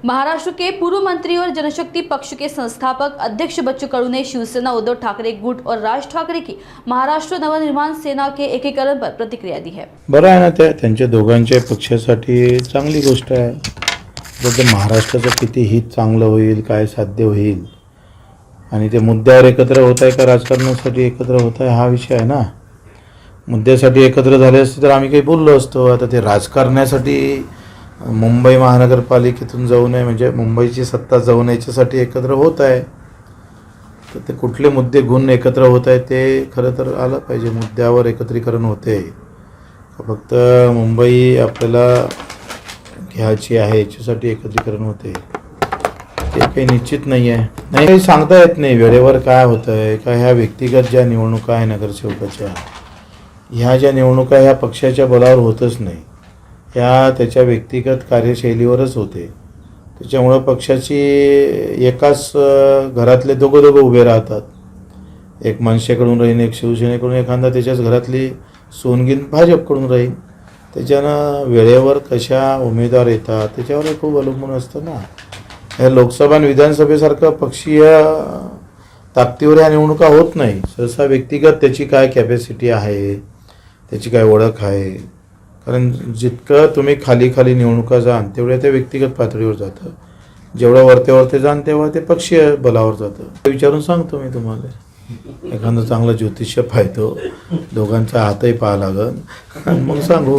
महाराष्ट्र के पूर्व मंत्री और जनशक्ति पक्ष के संस्थापक अध्यक्ष बच्चू कडू ने शिवसेना उद्धव ठाकरे गुट और राज ठाकरे की महाराष्ट्र नवनिर्माण सेना के एकीकरण पर प्रतिक्रिया दी है। बरं आहे ना, त्यांच्या दोघांच्या पक्षासाठी चांगली गोष्ट आहे। जर महाराष्ट्राचं किती हित चांगलं होईल, काय साध्य होईल आणि ते मुद्द्यावर एकत्र होत आहे का राजकारणासाठी एकत्र होत आहे हा विषय आहे ना। मुद्द्यासाठी एकत्र झाले असते तर आम्ही काही बोललो असतो। आता ते राजकारणासाठी मुंबई महानगरपालिकेतून जाऊ नये म्हणजे मुंबईची सत्ता जाऊ नये याच्यासाठी एकत्र होत आहे। तर ते कुठले मुद्दे घेऊन एकत्र होत आहे ते खरं तर आलं पाहिजे। मुद्द्यावर एकत्रीकरण होते, फक्त मुंबई आपल्याला घ्यायची आहे याच्यासाठी एकत्रीकरण होते ते काही निश्चित नाही आहे। नाही काही सांगता येत नाही वेळेवर काय होतं आहे का। ह्या व्यक्तिगत ज्या निवडणुका आहे नगरसेवकाच्या, ह्या ज्या निवडणुका ह्या पक्षाच्या बळावर होतच नाही, ह्या त्याच्या व्यक्तिगत कार्यशैलीवरच होते। त्याच्यामुळे पक्षाची एकाच घरातले दोघं उभे राहतात। एक मनसेकडून राहीन, एक शिवसेनेकडून, एखादा त्याच्याच घरातली सोनगिन भाजपकडून राहीन। त्याच्यानं वेळेवर कशा उमेदवार येतात त्याच्यावर खूप अवलंबून असतं ना। या लोकसभा आणि विधानसभेसारखं पक्षीय ताकदीवर ह्या निवडणुका होत नाही। सहसा व्यक्तिगत त्याची काय कॅपॅसिटी आहे, त्याची काय ओळख आहे, कारण जितकं तुम्ही खाली निवडणुका जाण तेवढ्या ते व्यक्तिगत पातळीवर जातं, जेवढं वरते जाण तेव्हा ते पक्षीय बलावर जातं। विचारून सांगतो मी तुम्हाला, एखादं चांगलं ज्योतिष्य पाहतो, दोघांचा हातही पाहा लागेल मग सांगू।